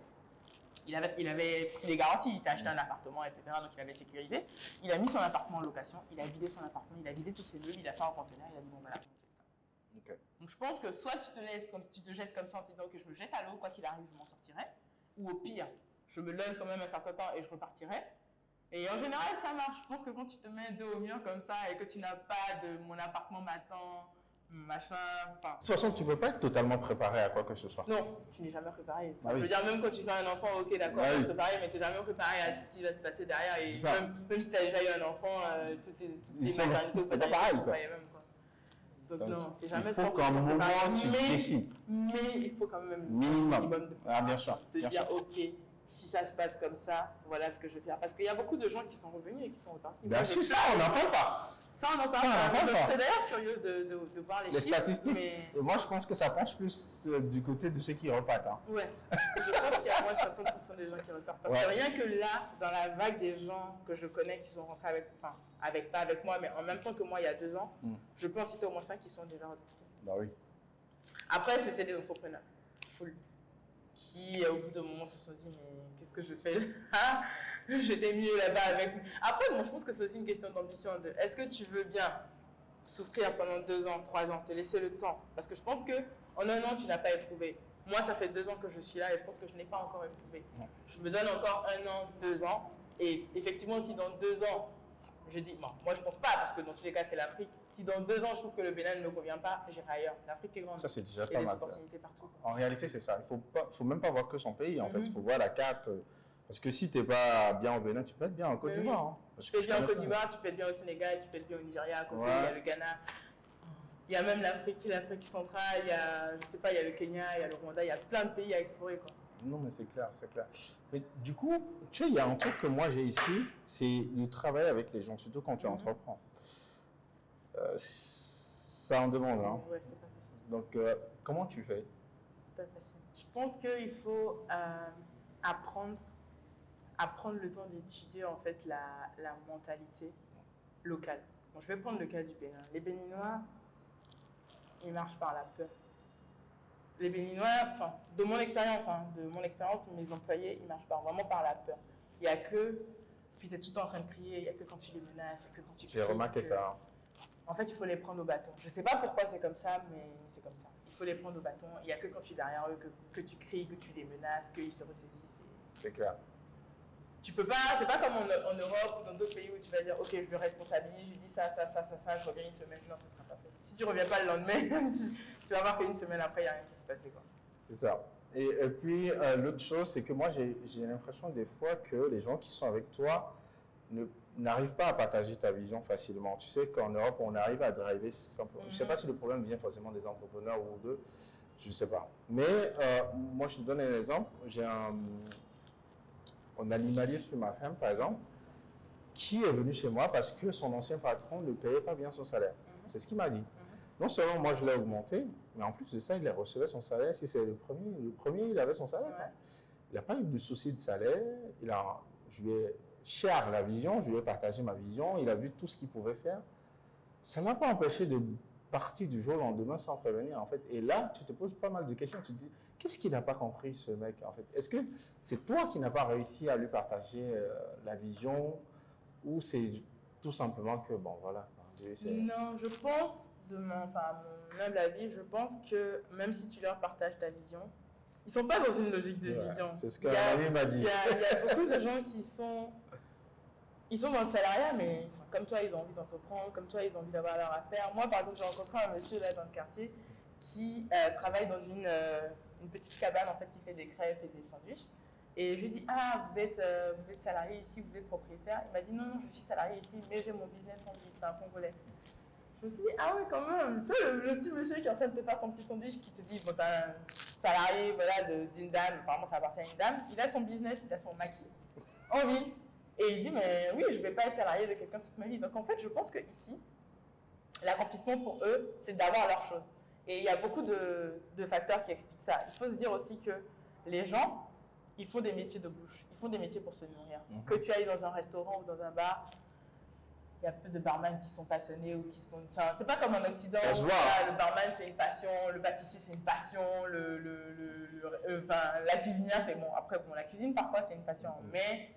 B: il avait pris des garanties, il s'est acheté un appartement, etc. Donc il avait sécurisé. Il a mis son appartement en location, il a vidé son appartement, il a vidé tous ses meubles, il a fait un conteneur, il a dit bon voilà. Okay. Donc je pense que soit tu te laisses, comme tu te jettes comme ça en te disant que je me jette à l'eau, quoi qu'il arrive, je m'en sortirai. Ou au pire, je me donne quand même un certain temps et je repartirai. Et en général, ça marche. Je pense que quand tu te mets dos au mur comme ça et que tu n'as pas de mon appartement m'attend, machin, enfin...
A: De toute façon, tu ne peux pas être totalement préparé à quoi que ce soit.
B: Non, tu n'es jamais préparé. Je veux dire, même quand tu fais un enfant, ok, d'accord, tu es préparé, mais tu n'es jamais préparé à tout ce qui va se passer derrière. Et même si tu as déjà eu un enfant, toutes les maternités,
A: c'est pas pareil, quoi.
B: Donc non, tu n'es jamais
A: sans préparer. Il faut qu'à un moment, tu décides.
B: Mais il faut quand même
A: minimum bien sûr.
B: Te dire, ok, si ça se passe comme ça, voilà ce que je vais faire. Parce qu'il y a beaucoup de gens qui sont revenus et qui sont repartis.
A: Bien sûr, ça, on n'en parle pas.
B: Ça, on n'en parle pas. Je serais d'ailleurs curieux de voir les chiffres,
A: statistiques. Mais... Moi, je pense que ça penche plus du côté de ceux qui repartent. Hein.
B: Ouais, je pense qu'il y a moins de 60% des gens qui repartent. Parce que rien que là, dans la vague des gens que je connais qui sont rentrés pas avec moi, mais en même temps que moi il y a 2 ans, je peux en citer au moins 5 qui sont déjà repartis.
A: Bah oui.
B: Après, c'était des entrepreneurs, full, qui au bout d'un moment se sont dit, mais qu'est-ce que je fais là? J'étais mieux là-bas avec. Après, bon, je pense que c'est aussi une question d'ambition. Est-ce que tu veux bien souffrir pendant 2 ans, 3 ans, te laisser le temps? Parce que je pense qu'en 1 an, tu n'as pas éprouvé. Moi, ça fait 2 ans que je suis là et je pense que je n'ai pas encore éprouvé. Je me donne encore 1 an, 2 ans. Et effectivement, si dans 2 ans, je dis, bon, moi je pense pas, parce que dans tous les cas, c'est l'Afrique. Si dans 2 ans, je trouve que le Bénin ne me convient pas, j'irai ailleurs. L'Afrique est grande.
A: Ça, c'est déjà
B: pas mal. Il y a des opportunités partout.
A: En réalité, c'est ça. Il ne faut même pas voir que son pays. En fait, il faut voir la carte. Parce que si tu n'es pas bien au Bénin, tu peux être bien en Côte d'Ivoire. Hein.
B: Tu peux être bien en Côte d'Ivoire, tu peux être bien au Sénégal, tu peux être bien au Nigeria, à côté, il y a le Ghana. Il y a même l'Afrique centrale, il y a, je sais pas, il y a le Kenya, il y a le Rwanda, il y a plein de pays à explorer, quoi.
A: Non, mais c'est clair, c'est clair. Mais du coup, tu sais, il y a un truc que moi j'ai ici, c'est de travailler avec les gens, surtout quand tu entreprends. Ça en demande, hein.
B: Ouais, c'est pas facile.
A: Donc, comment tu fais?
B: C'est pas facile. Je pense qu'il faut apprendre le temps d'étudier en fait la mentalité locale. Bon, je vais prendre le cas du Bénin. Les Béninois, ils marchent par la peur. Les Béninois, enfin, de mon expérience, mes employés, ils marchent vraiment par la peur. Il n'y a que, puis tu es tout le temps en train de crier, il n'y a que quand tu les menaces, il n'y a que quand tu cries.
A: J'ai remarqué ça.
B: En fait, il faut les prendre au bâton. Je ne sais pas pourquoi c'est comme ça, mais c'est comme ça. Il faut les prendre au bâton. Il n'y a que quand tu es derrière eux, que tu cries, que tu les menaces, qu'ils se ressaisissent.
A: C'est clair.
B: Tu peux pas, c'est pas comme en Europe ou dans d'autres pays où tu vas dire, ok, je me responsabilise, je lui dis ça, je reviens une semaine. Non, ça ne sera pas fait. Si tu ne reviens pas le lendemain, tu vas voir qu'une semaine après, il n'y a rien qui s'est passé, quoi.
A: C'est ça. Et puis, l'autre chose, c'est que moi, j'ai l'impression des fois que les gens qui sont avec toi n'arrivent pas à partager ta vision facilement. Tu sais qu'en Europe, on arrive à driver simplement. Je ne sais pas si le problème vient forcément des entrepreneurs ou d'eux, je ne sais pas. Mais moi, je te donne un exemple. On a animalier sur ma femme, par exemple, qui est venu chez moi parce que son ancien patron ne payait pas bien son salaire. C'est ce qu'il m'a dit. Non seulement moi je l'ai augmenté, mais en plus de ça, il recevait son salaire. Si c'est le premier, il avait son salaire. Ouais. Il n'a pas eu de souci de salaire. Je lui ai cher la vision, je lui ai partagé ma vision. Il a vu tout ce qu'il pouvait faire. Ça ne m'a pas empêché de partir du jour au lendemain sans prévenir, en fait. Et là, tu te poses pas mal de questions. Tu te dis, qu'est-ce qu'il n'a pas compris, ce mec, en fait? Est-ce que c'est toi qui n'as pas réussi à lui partager la vision, ou c'est tout simplement que, bon, voilà.
B: Non, je pense, mon humble avis, je pense que même si tu leur partages ta vision, ils ne sont pas dans une logique de vision.
A: C'est ce que Marie m'a dit.
B: Il y a beaucoup de gens qui sont... Ils sont dans le salariat, mais comme toi, ils ont envie d'entreprendre, comme toi, ils ont envie d'avoir leur affaire. Moi, par exemple, j'ai rencontré un monsieur là dans le quartier qui travaille dans une petite cabane en fait qui fait des crêpes et des sandwichs. Et je lui ai dit, ah, vous êtes salarié ici, vous êtes propriétaire. Il m'a dit, non, non, je suis salarié ici, mais j'ai mon business en ligne, c'est un Congolais. Je me suis dit, ah ouais, quand même, tu vois, le petit monsieur qui est en train de te faire ton petit sandwich, qui te dit, bon, c'est un salarié voilà, d'une dame, apparemment ça appartient à une dame, il a son business, il a son maquis en ligne. Et il dit, mais oui, je ne vais pas être salarié de quelqu'un toute ma vie. Donc en fait, je pense qu'ici, l'accomplissement pour eux, c'est d'avoir leurs choses. Et il y a beaucoup de facteurs qui expliquent ça. Il faut se dire aussi que les gens, ils font des métiers de bouche, ils font des métiers pour se nourrir. Que tu ailles dans un restaurant ou dans un bar, il y a peu de barman qui sont passionnés ou qui sont... C'est pas comme en Occident où le barman c'est une passion, le pâtissier c'est une passion, la cuisinière c'est bon. Après, bon, la cuisine parfois c'est une passion, mais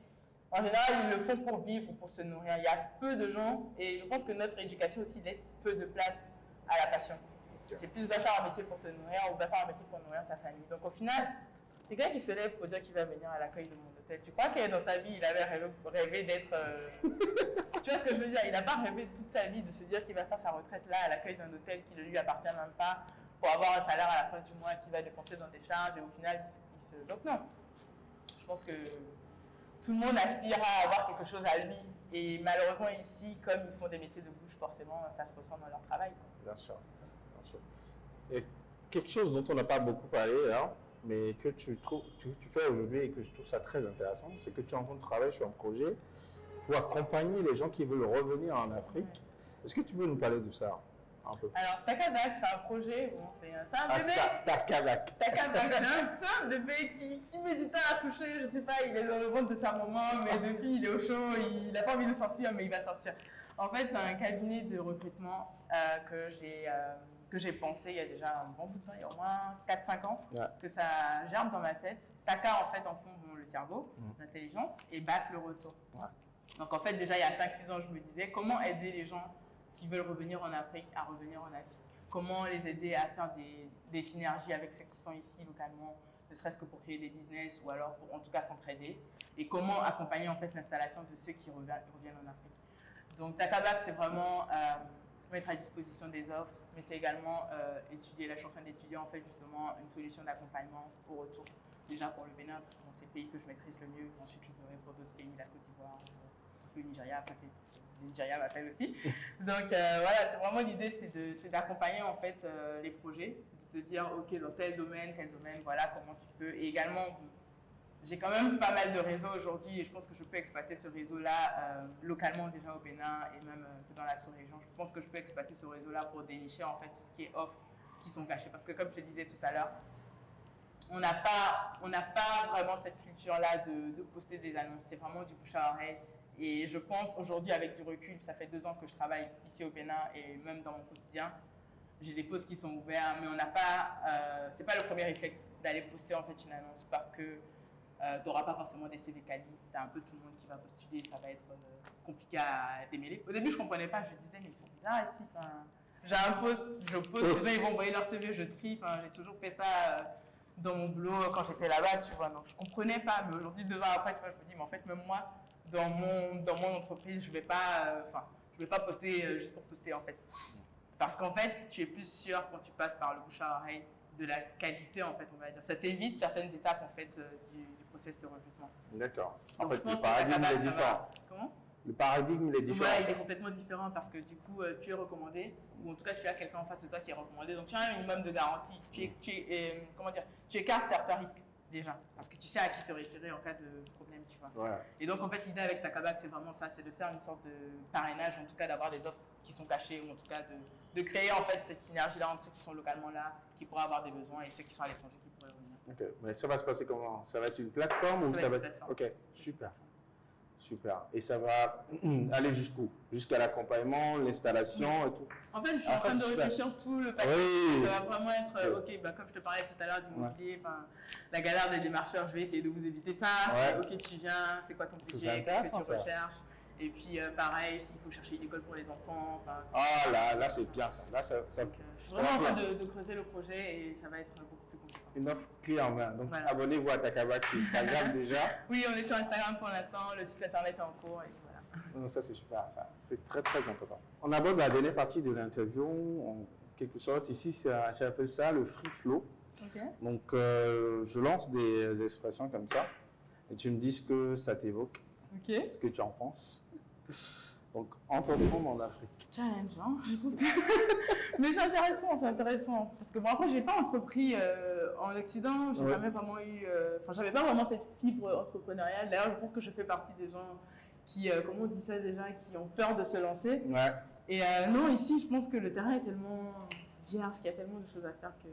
B: en général ils le font pour vivre ou pour se nourrir. Il y a peu de gens et je pense que notre éducation aussi laisse peu de place à la passion. C'est plus va faire un métier pour te nourrir ou va faire un métier pour nourrir ta famille. Donc au final, quelqu'un qui se lève pour dire qu'il va venir à l'accueil de mon hôtel, tu crois que dans sa vie, il avait rêvé d'être... Tu vois ce que je veux dire? Il n'a pas rêvé toute sa vie de se dire qu'il va faire sa retraite là, à l'accueil d'un hôtel qui ne lui appartient même pas, pour avoir un salaire à la fin du mois qu'il va dépenser dans des charges, et au final, il se... Donc non. Je pense que tout le monde aspire à avoir quelque chose à lui. Et malheureusement, ici, comme ils font des métiers de bouche, forcément, ça se ressent dans leur travail, quoi.
C: Bien sûr. Et quelque chose dont on n'a pas beaucoup parlé, hein, mais que tu fais aujourd'hui et que je trouve ça très intéressant, c'est que tu es en train de travailler sur un projet pour accompagner les gens qui veulent revenir en Afrique. Est-ce que tu peux nous parler de ça un peu?
B: Alors, Takabac, c'est un projet, bon, c'est un bébé.
C: Takabac.
B: Takabac, c'est un bébé qui met du temps à coucher, je sais pas, il est dans le ventre de sa maman, mais depuis il est au chaud, il n'a pas envie de sortir, mais il va sortir. En fait, c'est un cabinet de recrutement que j'ai pensé il y a déjà un bon bout de temps, il y a au moins 4-5 ans, que ça germe dans ma tête. Taka, en fait, en fond, le cerveau, l'intelligence, et Bac, le retour. Donc, en fait, déjà, il y a 5-6 ans, je me disais, comment aider les gens qui veulent revenir en Afrique à revenir en Afrique? Comment les aider à faire des synergies avec ceux qui sont ici localement, ne serait-ce que pour créer des business ou alors pour en tout cas s'entraider? Et comment accompagner en fait l'installation de ceux qui reviennent en Afrique? Donc, Takabac, c'est vraiment mettre à disposition des offres, mais c'est également étudier. Là, je suis en train d'étudier en fait justement une solution d'accompagnement au retour. Déjà pour le Bénin, parce que c'est le pays que je maîtrise le mieux. Ensuite, je ferai pour d'autres pays, la Côte d'Ivoire, le Nigeria, peut-être, le Nigeria m'appelle aussi. Donc voilà, c'est vraiment l'idée, c'est d'accompagner en fait les projets, de dire ok, dans tel domaine, voilà comment tu peux. Et également, j'ai quand même pas mal de réseaux aujourd'hui et je pense que je peux exploiter ce réseau-là localement déjà au Bénin et même dans la sous-région. Je pense que je peux exploiter ce réseau-là pour dénicher en fait tout ce qui est offres qui sont cachées. Parce que comme je te disais tout à l'heure, on n'a pas vraiment cette culture-là de poster des annonces. C'est vraiment du bouche à oreille. Et je pense aujourd'hui avec du recul, ça fait 2 ans que je travaille ici au Bénin et même dans mon quotidien, j'ai des postes qui sont ouverts, mais on n'a pas, c'est pas le premier réflexe d'aller poster en fait une annonce parce que tu n'auras pas forcément des CV quali, tu as un peu tout le monde qui va postuler, ça va être compliqué à démêler. Au début, je ne comprenais pas, je disais, mais ils sont bizarres ici. J'ai un poste, je poste, ils vont envoyer leur CV, je trie. J'ai toujours fait ça dans mon boulot quand j'étais là-bas, tu vois. Donc, je ne comprenais pas, mais aujourd'hui, 2 ans après, tu vois, je me dis, mais en fait, même moi, dans mon entreprise, je ne vais pas poster juste pour poster, en fait. Parce qu'en fait, tu es plus sûr quand tu passes par le bouche à oreille de la qualité, en fait, on va dire. Ça t'évite certaines étapes, en fait, du process de recrutement.
C: D'accord.
B: En
C: fait, le paradigme est différent.
B: Comment?
C: Le paradigme, il est différent.
B: Ouais, il est complètement différent parce que du coup, tu es recommandé, ou en tout cas, tu as quelqu'un en face de toi qui est recommandé. Donc, tu as un minimum de garantie. Tu écartes certains risques déjà, parce que tu sais à qui te référer en cas de problème, tu vois.
C: Ouais.
B: Et donc, en fait, l'idée avec Takabac, c'est vraiment ça, c'est de faire une sorte de parrainage, en tout cas d'avoir des offres qui sont cachées, ou en tout cas de créer en fait cette synergie-là entre ceux qui sont localement là, qui pourraient avoir des besoins, et ceux qui sont à l'étranger qui pourraient revenir.
C: Ok, mais ça va se passer comment? Ça va être une plateforme ou ça va être... Ok, super. Super. Et ça va aller jusqu'où? Jusqu'à l'accompagnement, l'installation et tout?
B: En fait, je suis en train de réfléchir tout le paquet.
C: Oui.
B: Ça va vraiment être, ok, comme je te parlais tout à l'heure d'immobilier, la galère des démarcheurs, je vais essayer de vous éviter ça.
C: Ouais.
B: Ok, tu viens, c'est quoi ton budget?
C: C'est intéressant,
B: qu'est-ce que tu recherches? Et puis pareil, s'il faut chercher une école pour les enfants.
C: Ah là c'est bien ça. Là, ça
B: je suis vraiment en train de creuser le projet et ça va être beaucoup plus compliqué.
C: Une offre clé en main. Donc abonnez-vous à Takabac sur Instagram déjà.
B: Oui, on est sur Instagram pour l'instant, le site internet est en cours et voilà.
C: Non, ça c'est super, ça. C'est très très important. On aborde la dernière partie de l'interview. quelque sorte. Ici, j'appelle ça le free flow.
B: Ok.
C: Donc, je lance des expressions comme ça et tu me dis ce que ça t'évoque,
B: Ok.
C: ce que tu en penses. Donc, entreprendre en Afrique.
B: Challenge, hein, je trouve. Mais c'est intéressant. Parce que bon, après, j'ai pas entrepris en Occident, j'ai
C: Ouais.
B: jamais vraiment eu. Enfin, j'avais pas vraiment cette fibre entrepreneuriale. D'ailleurs, je pense que je fais partie des gens qui, comment on dit ça déjà, qui ont peur de se lancer.
C: Ouais.
B: Et non, ici, je pense que le terrain est tellement vierge, qu'il y a tellement de choses à faire que.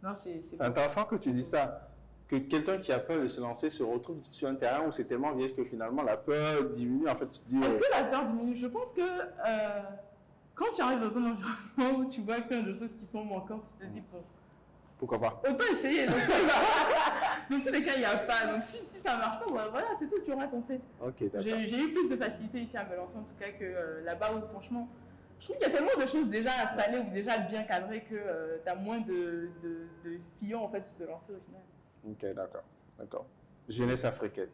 B: Non,
C: C'est intéressant que tu dis ça. Que quelqu'un qui a peur de se lancer se retrouve sur un terrain où c'est tellement vierge que finalement la peur diminue. En fait, tu te dis.
B: Est-ce que la peur diminue? Je pense que quand tu arrives dans un environnement où tu vois plein de choses qui sont manquantes, tu te dis, bon,
C: Pourquoi pas?
B: autant essayer. Donc, dans tous les cas, il n'y a pas. Donc, si ça ne marche pas, voilà, c'est tout, tu auras tenté.
C: Ok, d'accord.
B: J'ai eu plus de facilité ici à me lancer, en tout cas, que là-bas où, franchement, je trouve qu'il y a tellement de choses déjà installées ou déjà bien cadrées que tu as moins de fillons, en fait, de lancer au final.
C: Ok, d'accord. Jeunesse africaine.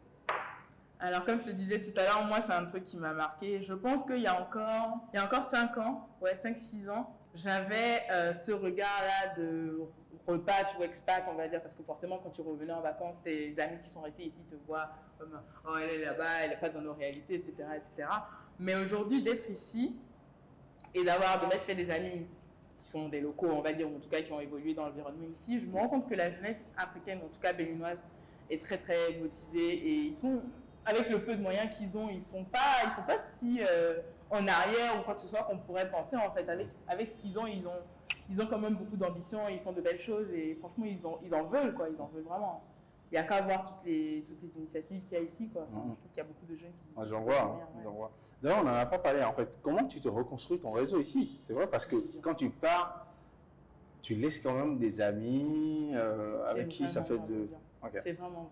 B: Alors, comme je te disais tout à l'heure, moi, c'est un truc qui m'a marqué. Je pense qu'il y a encore 5 ans, 5-6 ans, j'avais ce regard-là de repat ou expat, on va dire, parce que forcément, quand tu revenais en vacances, tes amis qui sont restés ici te voient comme « Oh, elle est là-bas, elle n'est pas dans nos réalités, etc. etc. » Mais aujourd'hui, d'être ici et de m'être fait des amis qui sont des locaux, on va dire, ou en tout cas qui ont évolué dans l'environnement ici, je me rends compte que la jeunesse africaine, en tout cas béninoise, est très très motivée et ils sont, avec le peu de moyens qu'ils ont, ils sont pas si en arrière ou quoi que ce soit qu'on pourrait penser en fait. Avec ce qu'ils ont, ils ont quand même beaucoup d'ambition, ils font de belles choses et franchement ils en veulent quoi, ils en veulent vraiment. Il n'y a qu'à voir toutes les initiatives qu'il y a ici quoi. Enfin, je trouve qu'il y a beaucoup de jeunes qui.
C: J'en vois. D'ailleurs, on n'en a pas parlé en fait. Comment tu te reconstruis ton réseau ici? C'est vrai parce que quand tu pars, tu laisses quand même des amis avec qui ça fait de. Okay.
B: C'est vraiment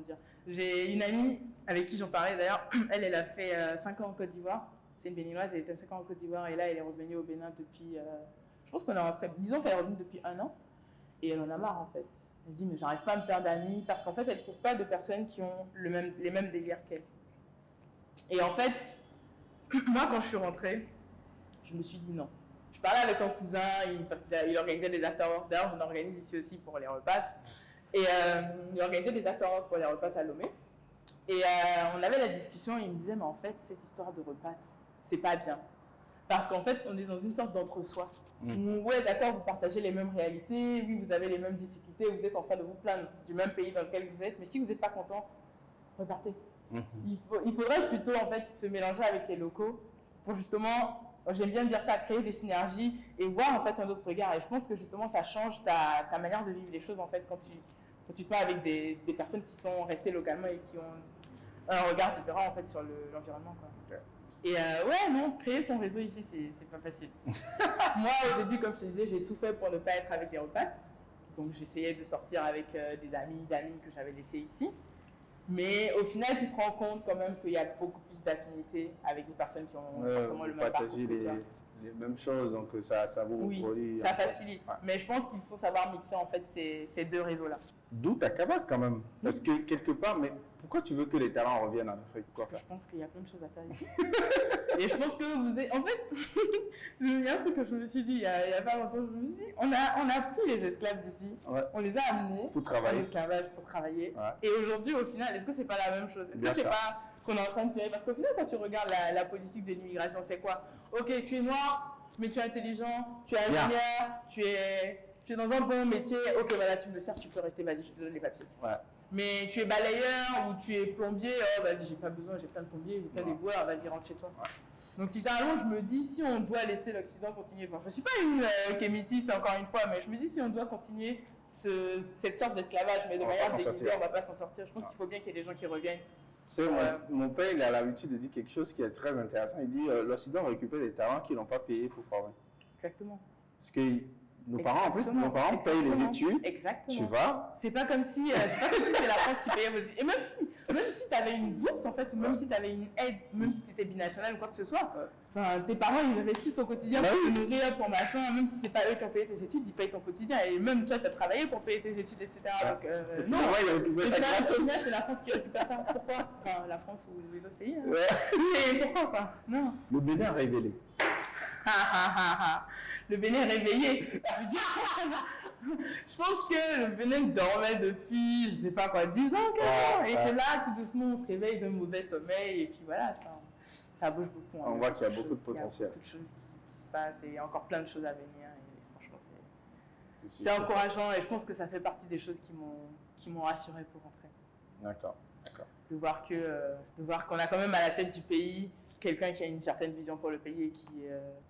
B: dire. J'ai une amie avec qui j'en parlais d'ailleurs, elle a fait 5 ans en Côte d'Ivoire. C'est une béninoise, elle était 5 ans en Côte d'Ivoire et là elle est revenue au Bénin depuis, je pense qu'on est rentré, disons qu'elle est revenue depuis 1 an et elle en a marre en fait. Elle dit mais j'arrive pas à me faire d'amis parce qu'en fait elle trouve pas de personnes qui ont les mêmes délires qu'elle. Et en fait, moi quand je suis rentrée, je me suis dit non. Je parlais avec un cousin parce qu'il organisait des after-work, d'ailleurs j'en organise ici aussi pour les repas. Et il organisait des after-work pour les repas à Lomé. Et on avait la discussion et il me disait, mais en fait, cette histoire de repas, c'est pas bien. Parce qu'en fait, on est dans une sorte d'entre-soi. Ouais, d'accord, vous partagez les mêmes réalités, oui, vous avez les mêmes difficultés, vous êtes en train de vous plaindre du même pays dans lequel vous êtes, mais si vous n'êtes pas content, repartez. Il faudrait plutôt en fait se mélanger avec les locaux pour justement, j'aime bien dire ça, créer des synergies et voir en fait un autre regard. Et je pense que justement, ça change ta manière de vivre les choses en fait quand tu te parles avec des personnes qui sont restées localement et qui ont un regard différent en fait sur l'environnement quoi.
C: Okay.
B: Et créer son réseau ici c'est pas facile. Moi au début comme je te disais j'ai tout fait pour ne pas être avec les repas, donc j'essayais de sortir avec des d'amis que j'avais laissés ici, mais au final tu te rends compte quand même qu'il y a beaucoup plus d'affinités avec des personnes qui ont forcément le même parcours que toi.
C: Les mêmes choses, donc ça vous
B: relie. Ça facilite, mais je pense qu'il faut savoir mixer en fait ces deux réseaux-là.
C: D'où ta cabane quand même, parce que quelque part, mais pourquoi tu veux que les talents reviennent en Afrique?
B: Je pense qu'il y a plein de choses à faire ici. Et je pense que vous êtes, en fait, il y a un truc que je me suis dit il y a pas longtemps, je me suis dit, on a pris les esclaves d'ici, on les a amenés
C: pour travailler.
B: En esclavage pour travailler. Et aujourd'hui, au final, est-ce que c'est pas la même chose? Est-ce que c'est pas qu'on est en train de tirer? Parce qu'au final, quand tu regardes la politique de l'immigration, c'est quoi? Ok, tu es noir, mais tu es intelligent, tu es ingénieur, tu es dans un bon métier, ok, voilà, tu me sers, tu peux rester, vas-y, je te donne les papiers. Mais tu es balayeur ou tu es plombier, oh vas-y, j'ai pas besoin, j'ai plein de plombiers, j'ai plein d'éboueurs, vas-y, rentre chez toi. Donc littéralement, je me dis, si on doit laisser l'Occident continuer, je ne suis pas une kémitiste encore une fois, mais je me dis, si on doit continuer cette sorte d'esclavage, mais de manière déguisée, on ne va pas s'en sortir. Je pense qu'il faut bien qu'il y ait des gens qui reviennent.
C: Mon père, il a l'habitude de dire quelque chose qui est très intéressant. Il dit l'Occident récupère des talents qu'ils n'ont pas payés pour former.
B: Exactement.
C: Parce que nos parents payent les études.
B: Exactement.
C: Tu vas.
B: C'est pas comme si c'est la France qui payait vos études. Et même si tu avais une bourse, en fait, ou même si tu avais une aide, même si tu étais binational ou quoi que ce soit, tes parents, ils investissent au quotidien pour te nourrir, pour machin, même si c'est pas eux qui ont payé tes études, ils payent ton quotidien. Et même toi, tu as travaillé pour payer tes études, etc. Donc, non, c'est la France qui récupère ça. Pourquoi? Enfin, la France ou les autres pays. Mais pourquoi pas? Non.
C: Le Bénin révélé.
B: Le Bénin est réveillé. Je pense que le Bénin dormait depuis, je sais pas quoi, 10 ans quasiment. Et que là, tout doucement, on se réveille d'un mauvais sommeil. Et puis voilà, ça bouge beaucoup.
C: On voit qu'il y a beaucoup de potentiel.
B: Il y a beaucoup de choses qui se passent et il y a encore plein de choses à venir. Et franchement, c'est
C: super.
B: encourageant et je pense que ça fait partie des choses qui m'ont rassuré pour rentrer.
C: D'accord.
B: De voir qu'on a quand même à la tête du pays quelqu'un qui a une certaine vision pour le pays et qui,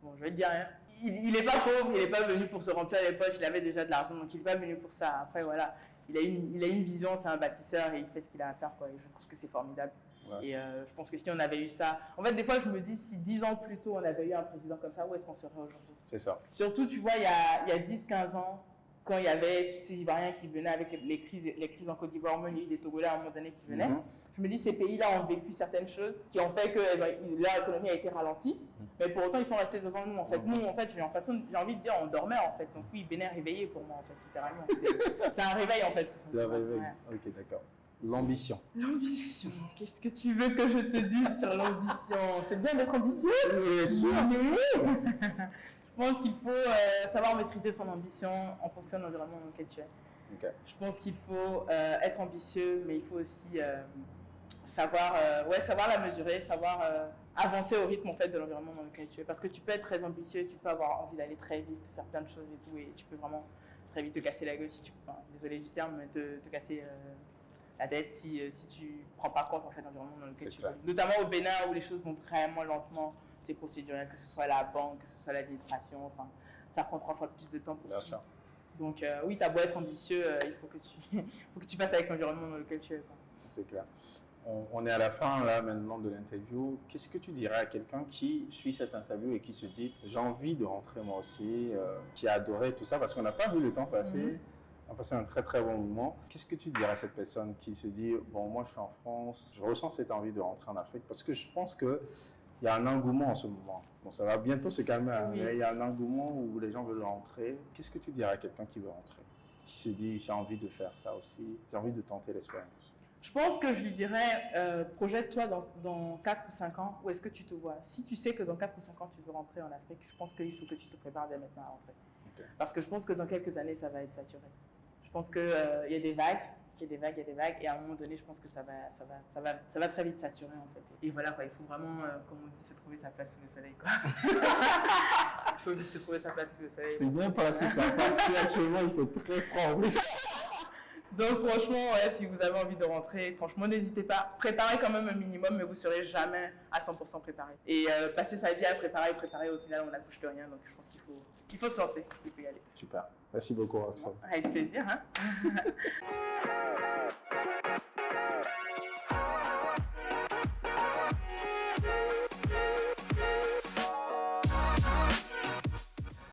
B: bon, je vais te dire, hein, il n'est pas pauvre, il n'est pas venu pour se remplir les poches, il avait déjà de l'argent, donc il n'est pas venu pour ça. Après, voilà, il a une vision, c'est un bâtisseur et il fait ce qu'il a à faire, quoi. Et je trouve que c'est formidable. Ouais, et je pense que si on avait eu ça, en fait, des fois, je me dis, si 10 ans plus tôt, on avait eu un président comme ça, où est-ce qu'on serait aujourd'hui?
C: C'est ça.
B: Surtout, tu vois, il y a 10-15 ans, quand il y avait tous ces Ivoiriens qui venaient avec les crises en Côte d'Ivoire, même il y a eu des Togolais à un moment donné qui venaient. Je me dis, ces pays-là ont vécu certaines choses qui ont fait que leur économie a été ralentie, mais pour autant, ils sont restés devant nous, en fait. Nous, en fait, j'ai envie de dire, on dormait, en fait. Donc oui, Bénin réveillé pour moi, en fait, littéralement. C'est un réveil, en fait.
C: C'est un réveil. Ouais. Ok, d'accord. L'ambition.
B: L'ambition. Qu'est-ce que tu veux que je te dise sur l'ambition? C'est bien d'être ambitieux,
C: bien sûr.
B: Mais je pense qu'il faut savoir maîtriser son ambition en fonction de l'environnement dans lequel tu es.
C: Okay.
B: Je pense qu'il faut être ambitieux, mais il faut aussi savoir la mesurer, savoir avancer au rythme en fait, de l'environnement dans lequel tu es. Parce que tu peux être très ambitieux, tu peux avoir envie d'aller très vite, faire plein de choses et tout, et tu peux vraiment très vite te casser la gueule si tu, désolé du terme, mais te casser la tête si tu ne prends pas compte en fait, de l'environnement dans lequel tu es. Notamment au Bénin où les choses vont vraiment lentement. C'est procéduriel, que ce soit la banque, que ce soit l'administration, enfin, ça prend 3 fois plus de temps pour
C: Bien
B: tout.
C: sûr.
B: Donc oui, tu as beau être ambitieux, il faut que tu fasses avec l'environnement dans lequel tu es.
C: C'est clair. On est à la fin là maintenant de l'interview. Qu'est-ce que tu dirais à quelqu'un qui suit cette interview et qui se dit j'ai envie de rentrer moi aussi, qui a adoré tout ça parce qu'on n'a pas vu le temps passer, on a passé un très très bon moment. Qu'est-ce que tu dirais à cette personne qui se dit bon moi je suis en France, je ressens cette envie de rentrer en Afrique parce que je pense que il y a un engouement en ce moment. Bon, ça va bientôt se calmer, mais il y a un engouement où les gens veulent rentrer. Qu'est-ce que tu dirais à quelqu'un qui veut rentrer, qui se dit j'ai envie de faire ça aussi, j'ai envie de tenter l'expérience?
B: Je pense que je lui dirais, projette-toi dans 4 ou 5 ans, où est-ce que tu te vois? Si tu sais que dans 4 ou 5 ans, tu veux rentrer en Afrique, je pense qu'il faut que tu te prépares dès maintenant à rentrer. Okay. Parce que je pense que dans quelques années, ça va être saturé. Je pense qu'il y a des vagues. Il y a des vagues, et à un moment donné, je pense que ça va très vite saturer en fait. Et voilà quoi, il faut vraiment, comme on dit, se trouver sa place sous le soleil quoi. Il faut se trouver sa place sous le soleil.
C: C'est bien passé ça, parce qu'actuellement il fait très froid.
B: Donc franchement, ouais, si vous avez envie de rentrer, franchement n'hésitez pas. Préparez quand même un minimum, mais vous ne serez jamais à 100% préparé. Et passer sa vie à préparer, au final on n'accouche de rien, donc je pense qu'il faut se lancer, il faut y aller.
C: Super, merci beaucoup Roxane.
B: Avec plaisir. Hein.